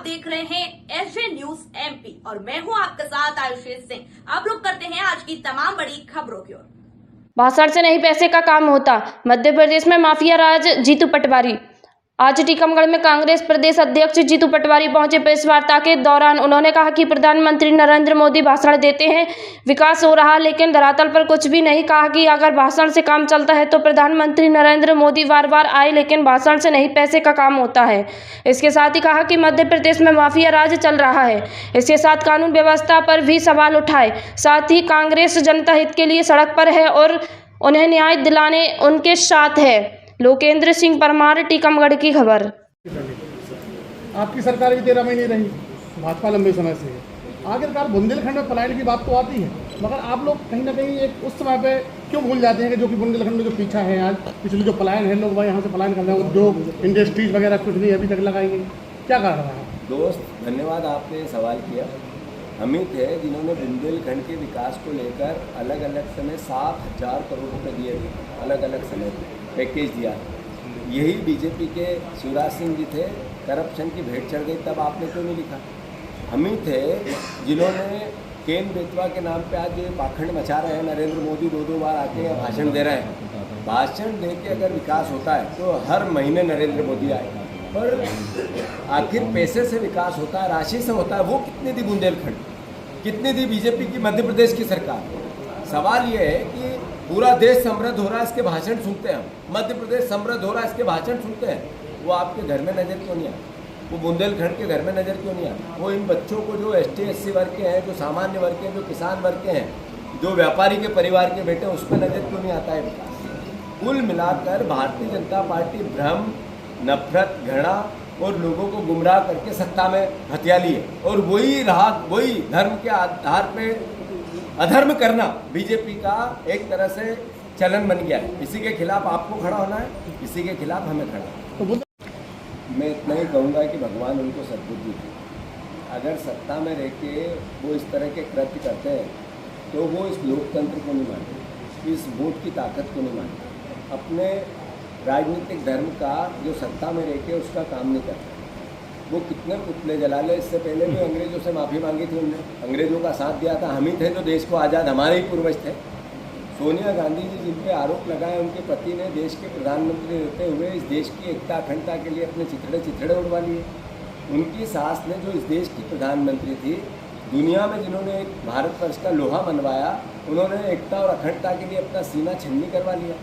देख रहे हैं एसजे न्यूज एमपी और मैं हूं आपके साथ आयुषी सिंह। अब रुक करते हैं आज की तमाम बड़ी खबरों की ओर। भाषण से नहीं पैसे का काम होता, मध्य प्रदेश में माफिया राज, जीतू पटवारी। आज टीकमगढ़ में कांग्रेस प्रदेश अध्यक्ष जीतू पटवारी पहुंचे। प्रेस वार्ता के दौरान उन्होंने कहा कि प्रधानमंत्री नरेंद्र मोदी भाषण देते हैं, विकास हो रहा, लेकिन धरातल पर कुछ भी नहीं। कहा कि अगर भाषण से काम चलता है तो प्रधानमंत्री नरेंद्र मोदी बार बार आए, लेकिन भाषण से नहीं पैसे का काम होता है। इसके साथ ही कहा कि मध्य प्रदेश में माफिया राज चल रहा है। इसके साथ कानून व्यवस्था पर भी सवाल उठाए। साथ ही कांग्रेस जनता हित के लिए सड़क पर है और उन्हें न्याय दिलाने उनके साथ है। लोकेंद्र सिंह परमार, टीकमगढ़ की खबर। आपकी सरकार भी 13 महीने रही, भाजपा लंबे समय से है। आखिरकार बुंदेलखंड में पलायन की बात तो आती है, मगर आप लोग कहीं ना कहीं एक उस समय पे क्यों भूल जाते हैं कि जो कि बुंदेलखंड में जो पीछा है, आज पिछले जो पलायन है, लोग भाई यहाँ से पलायन कर रहे हैं, उद्योग इंडस्ट्रीज वगैरह कुछ नहीं अभी तक लगाई गई, क्या कारण रहा है? दोस्त, धन्यवाद, आपने सवाल किया। अमित है जिन्होंने बुंदेलखंड के विकास को लेकर अलग अलग समय 7,000 करोड़ रुपये दिए थे, अलग अलग समय पैकेज दिया। यही बीजेपी के शिवराज सिंह जी थे, करप्शन की भेंट चढ़ गई, तब आपने क्यों नहीं लिखा? अमित है जिन्होंने केन बेतवा के नाम पे आज ये पाखंड मचा रहे हैं। नरेंद्र मोदी 2-2 बार आके यहाँ भाषण दे रहे हैं। भाषण दे के अगर विकास होता है तो हर महीने नरेंद्र मोदी आए, पर आखिर पैसे से विकास होता है, राशि से होता है। वो कितनी दी बुंदेलखंड, कितनी दी बीजेपी की मध्य प्रदेश की सरकार? सवाल ये है कि पूरा देश समृद्ध हो रहा है, इसके भाषण सुनते हैं हम। मध्य प्रदेश समृद्ध हो रहा है, इसके भाषण सुनते हैं। वो आपके घर में नज़र क्यों नहीं आता? वो बुंदेलखंड के घर में नज़र क्यों नहीं आता? वो इन बच्चों को जो ST SC वर्ग के हैं, जो सामान्य वर्ग के हैं, जो किसान वर्ग के हैं, जो व्यापारी के परिवार के बेटे हैं, उसमें नज़र क्यों नहीं आता है विकास? कुल मिलाकर भारतीय जनता पार्टी भ्रम, नफरत, घृणा और लोगों को गुमराह करके सत्ता में हथिया लिए, और वही धर्म के आधार पे अधर्म करना बीजेपी का एक तरह से चलन बन गया है। इसी के खिलाफ आपको खड़ा होना है, इसी के खिलाफ हमें खड़ा होना है। मैं इतना ही कहूँगा कि भगवान उनको सद्बुद्धि दे। अगर सत्ता में रह के वो इस तरह के कृत्य करते हैं तो वो इस लोकतंत्र को नहीं मानते, इस वोट की ताकत को नहीं मानते, अपने राजनीतिक धर्म का जो सत्ता में रह के उसका काम नहीं करते। वो कितने पुतले जला ले। इससे पहले भी अंग्रेज़ों से माफ़ी मांगी थी उनने, अंग्रेज़ों का साथ दिया था। हम ही थे जो देश को आज़ाद, हमारे ही पूर्वज थे। सोनिया गांधी जी जिन पे आरोप लगाए, उनके पति ने देश के प्रधानमंत्री रहते हुए इस देश की एकता अखंडता के लिए अपने चिथड़े उड़वा लिए। उनकी सास ने जो इस देश की प्रधानमंत्री थी, दुनिया में जिन्होंने एक भारतवर्ष का लोहा मनवाया, उन्होंने एकता और अखंडता के लिए अपना सीना छन्नी करवा लिया।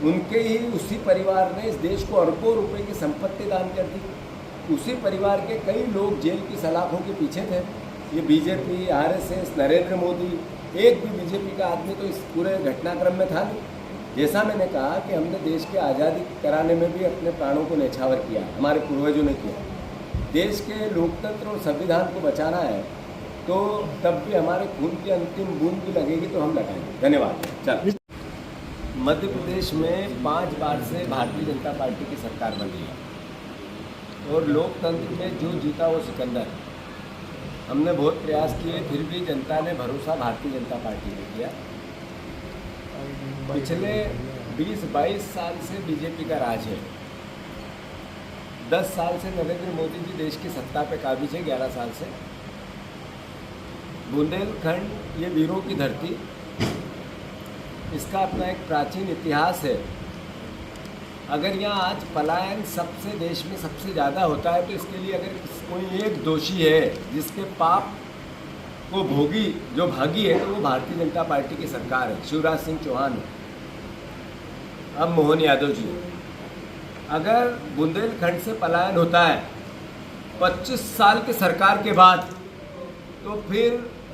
उनके ही उसी परिवार ने इस देश को अरबों रुपए की संपत्ति दान कर दी। उसी परिवार के कई लोग जेल की सलाखों के पीछे थे। ये बीजेपी, RSS, नरेंद्र मोदी, एक भी बीजेपी का आदमी तो इस पूरे घटनाक्रम में था नहीं। जैसा मैंने कहा कि हमने देश की आज़ादी कराने में भी अपने प्राणों को न्यौछावर किया, हमारे पूर्वजों ने किया। देश के लोकतंत्र और संविधान को बचाना है तो तब भी हमारे खून की अंतिम बूंद भी लगेगी तो हम लगाएंगे। धन्यवाद। चल, मध्य प्रदेश में 5 बार से भारतीय जनता पार्टी की सरकार बनी है और लोकतंत्र में जो जीता वो सिकंदर। हमने बहुत प्रयास किए, फिर भी जनता ने भरोसा भारतीय जनता पार्टी ने किया। पिछले 20-22 साल से बीजेपी का राज है। 10 साल से नरेंद्र मोदी जी देश की सत्ता पे काबिज है, 11 साल से। बुंदेलखंड ये वीरों की धरती, इसका अपना एक प्राचीन इतिहास है। अगर यहाँ आज पलायन सबसे देश में सबसे ज़्यादा होता है तो इसके लिए अगर कोई एक दोषी है जिसके पाप को भोगी जो भागी है तो वो भारतीय जनता पार्टी की सरकार है, शिवराज सिंह चौहान है, अब मोहन यादव जी है। अगर बुंदेलखंड से पलायन होता है 25 साल की सरकार के बाद, तो फिर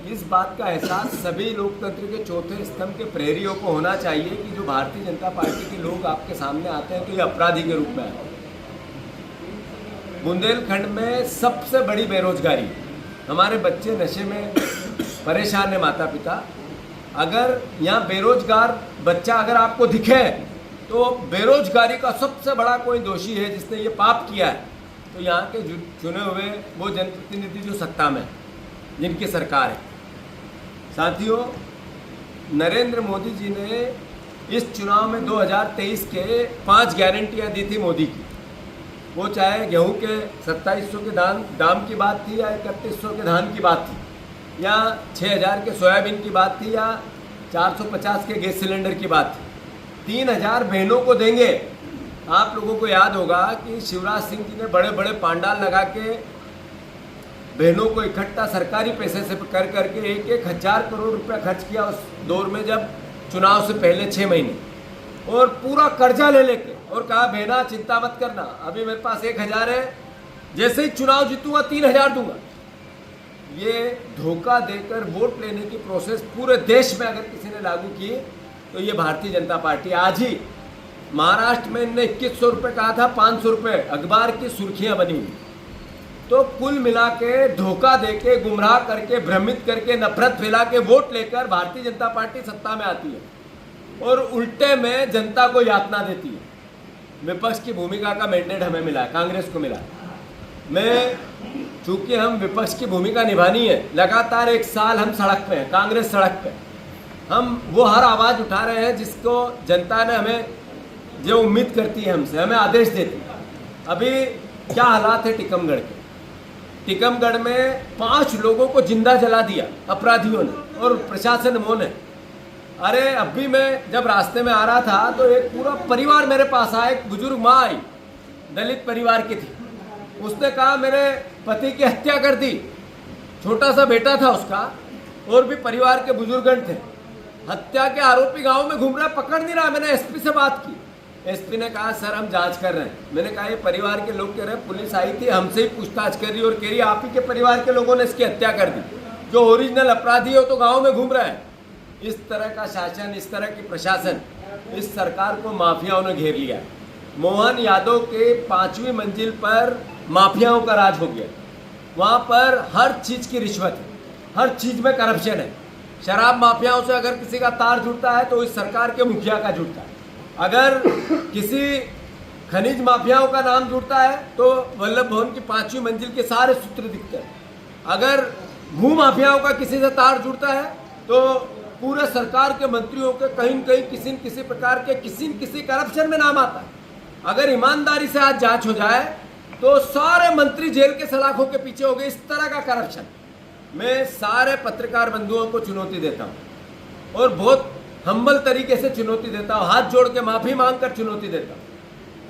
इस बात का एहसास सभी लोकतंत्र के चौथे स्तंभ के प्रहरियों को होना चाहिए कि जो भारतीय जनता पार्टी के लोग आपके सामने आते हैं तो ये अपराधी के रूप में आते हैं। बुंदेलखंड में सबसे बड़ी बेरोजगारी, हमारे बच्चे नशे में परेशान है, माता पिता। अगर यहाँ बेरोजगार बच्चा अगर आपको दिखे तो बेरोजगारी का सबसे बड़ा कोई दोषी है जिसने ये पाप किया है, तो यहाँ के चुने हुए वो जनप्रतिनिधि जो सत्ता में, जिनकी सरकार है। साथियों, नरेंद्र मोदी जी ने इस चुनाव में 2023 के 5 गारंटियाँ दी थी मोदी की। वो चाहे गेहूं के 2700 के दाम की बात थी या 3100 के धान की बात थी या 6000 के सोयाबीन की बात थी या 450 के गैस सिलेंडर की बात थी, 3000 बहनों को देंगे। आप लोगों को याद होगा कि शिवराज सिंह जी ने बड़े बड़े पांडाल लगा के बहनों को इकट्ठा सरकारी पैसे से कर करके 1,000 करोड़ रुपया खर्च किया उस दौर में, जब चुनाव से पहले 6 महीने, और पूरा कर्जा ले लेके, और कहा बहना चिंता मत करना, अभी मेरे पास 1,000 है, जैसे ही चुनाव जीतूंगा 3,000 दूंगा। ये धोखा देकर वोट लेने की प्रोसेस पूरे देश में अगर किसी ने लागू की तो ये भारतीय जनता पार्टी। आज ही महाराष्ट्र में इनने 2100 रुपये कहा था, 500 रुपये अखबार की सुर्खियां बनी हुई। तो कुल मिला के धोखा देके, गुमराह करके, भ्रमित करके, नफरत फैला के वोट लेकर भारतीय जनता पार्टी सत्ता में आती है और उल्टे में जनता को यातना देती है। विपक्ष की भूमिका का मैंडेट हमें मिला है, कांग्रेस को मिला है। चूंकि हम विपक्ष की भूमिका निभानी है, लगातार 1 साल हम सड़क पे हैं, कांग्रेस सड़क पे, हम वो हर आवाज़ उठा रहे हैं जिसको जनता ने हमें जो उम्मीद करती है हमसे, हमें आदेश देती है। अभी क्या हालात है टीकमगढ़ के? टीकमगढ़ में 5 लोगों को जिंदा जला दिया अपराधियों ने और प्रशासन मौन है। अरे अभी मैं जब रास्ते में आ रहा था तो एक पूरा परिवार मेरे पास आया, एक बुजुर्ग माँ आई, दलित परिवार की थी। उसने कहा मेरे पति की हत्या कर दी, छोटा सा बेटा था उसका, और भी परिवार के बुजुर्गन थे। हत्या के आरोपी गांव में घूम रहा है, पकड़ नहीं रहा। मैंने एसपी से बात की, एसपी ने कहा सर हम जांच कर रहे हैं। मैंने कहा ये परिवार के लोग कह रहे हैं पुलिस आई थी, हमसे ही पूछताछ कर रही और कह रही आप ही के परिवार के लोगों ने इसकी हत्या कर दी, जो ओरिजिनल अपराधी हो तो गाँव में घूम रहा है। इस तरह का शासन, इस तरह की प्रशासन, इस सरकार को माफियाओं ने घेर लिया। मोहन यादव के 5वीं मंजिल पर माफियाओं का राज हो गया। वहाँ पर हर चीज़ की रिश्वत है, हर चीज़ में करप्शन है। शराब माफियाओं से अगर किसी का तार जुड़ता है तो इस सरकार के मुखिया का जुड़ता है। अगर किसी खनिज माफियाओं का नाम जुड़ता है तो वल्लभ भवन की 5वीं मंजिल के सारे सूत्र दिखते हैं। अगर भू माफियाओं का किसी से तार जुड़ता है तो पूरे सरकार के मंत्रियों के कहीं न कहीं किसी न किसी प्रकार के किसी न किसी करप्शन में नाम आता है। अगर ईमानदारी से आज जांच हो जाए तो सारे मंत्री जेल के सलाखों के पीछे हो गए। इस तरह का करप्शन मैं सारे पत्रकार बंधुओं को चुनौती देता हूँ और बहुत हम्बल तरीके से चुनौती देता हूँ, हाथ जोड़ के माफी मांगकर चुनौती देता हूँ।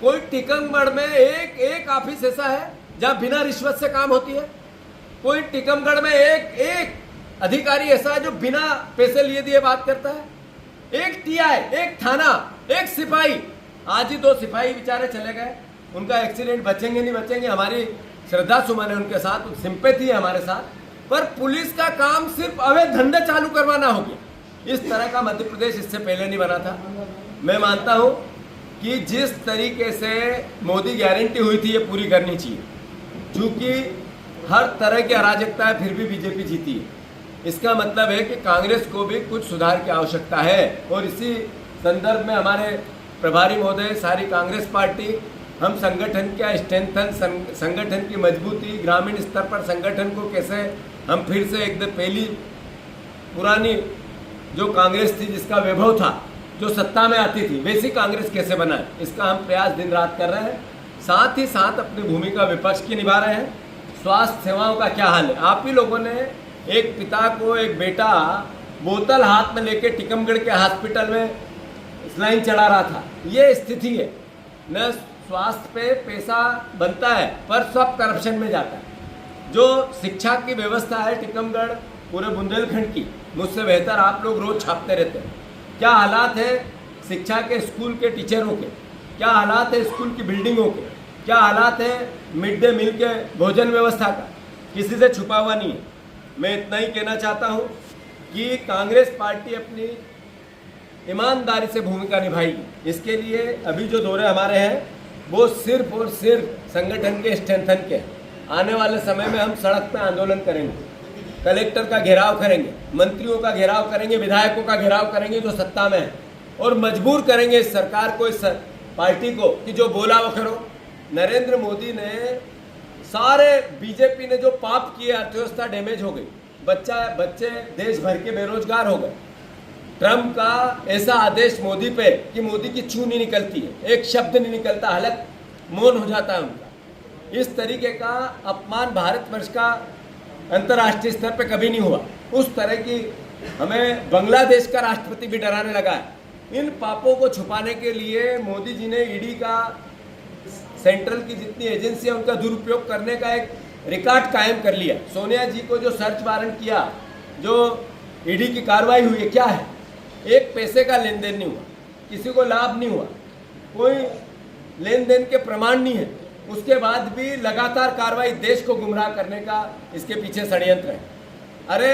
कोई टीकमगढ़ में एक ऑफिस ऐसा है जहाँ बिना रिश्वत से काम होती है? कोई टीकमगढ़ में एक अधिकारी ऐसा है जो बिना पैसे लिए दिए बात करता है? एक टीआई, एक थाना, एक सिपाही। आज ही 2 सिपाही बेचारे चले गए, उनका एक्सीडेंट, बचेंगे नहीं बचेंगे, हमारी श्रद्धा सुमन है उनके साथ, सिंपैथी है हमारे साथ। पर पुलिस का काम सिर्फ अवैध धंधे चालू करवाना हो गया। इस तरह का मध्य प्रदेश इससे पहले नहीं बना था। मैं मानता हूं कि जिस तरीके से मोदी गारंटी हुई थी ये पूरी करनी चाहिए। चूंकि हर तरह की अराजकता है फिर भी बीजेपी जीती है, इसका मतलब है कि कांग्रेस को भी कुछ सुधार की आवश्यकता है। और इसी संदर्भ में हमारे प्रभारी महोदय, सारी कांग्रेस पार्टी, हम संगठन क्या स्ट्रेंथन, संगठन की मजबूती, ग्रामीण स्तर पर संगठन को कैसे हम फिर से एकदम पहली पुरानी जो कांग्रेस थी जिसका वैभव था, जो सत्ता में आती थी, वैसी कांग्रेस कैसे बनाए, इसका हम प्रयास दिन रात कर रहे हैं। साथ ही साथ अपनी भूमिका विपक्ष की निभा रहे हैं। स्वास्थ्य सेवाओं का क्या हाल है? आप ही लोगों ने एक पिता को, एक बेटा बोतल हाथ में लेके टीकमगढ़ के हॉस्पिटल में लाइन चढ़ा रहा था। ये स्थिति है। न स्वास्थ्य पे पैसा बनता है पर सब करप्शन में जाता है। जो शिक्षा की व्यवस्था है टीकमगढ़, पूरे बुंदेलखंड की, मुझसे बेहतर आप लोग रोज छापते रहते हैं। क्या हालात है शिक्षा के, स्कूल के टीचरों के, क्या हालात है स्कूल की बिल्डिंगों के, क्या हालात है मिड डे मील के भोजन व्यवस्था का, किसी से छुपा हुआ नहीं है। मैं इतना ही कहना चाहता हूँ कि कांग्रेस पार्टी अपनी ईमानदारी से भूमिका निभाएगी। इसके लिए अभी जो दौरे हमारे हैं वो सिर्फ और सिर्फ संगठन के स्ट्रेंथन के। आने वाले समय में हम सड़क पर आंदोलन करेंगे, कलेक्टर का घेराव करेंगे, मंत्रियों का घेराव करेंगे, विधायकों का घेराव करेंगे जो सत्ता में है, और मजबूर करेंगे इस सरकार को, इस पार्टी को कि जो बोला वो करो। नरेंद्र मोदी ने, सारे बीजेपी ने जो पाप किए, अर्थव्यवस्था डैमेज हो गई, बच्चे देश भर के बेरोजगार हो गए। ट्रम्प का ऐसा आदेश मोदी पे कि मोदी की छू नहीं निकलती है, एक शब्द नहीं निकलता, हलक मौन हो जाता है उनका। इस तरीके का अपमान भारतवर्ष का अंतर्राष्ट्रीय स्तर पे कभी नहीं हुआ। उस तरह की हमें बांग्लादेश का राष्ट्रपति भी डराने लगा है। इन पापों को छुपाने के लिए मोदी जी ने ईडी का, सेंट्रल की जितनी एजेंसी है उनका दुरुपयोग करने का एक रिकॉर्ड कायम कर लिया। सोनिया जी को जो सर्च वारंट किया, जो ईडी की कार्रवाई हुई है, क्या है? एक पैसे का लेन देन नहीं हुआ, किसी को लाभ नहीं हुआ, कोई लेन देन के प्रमाण नहीं है। उसके बाद भी लगातार कार्रवाई, देश को गुमराह करने का इसके पीछे षड्यंत्र है। अरे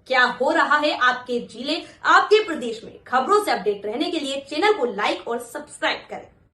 क्या हो रहा है आपके जिले, आपके प्रदेश में? खबरों से अपडेट रहने के लिए चैनल को लाइक और सब्सक्राइब करें।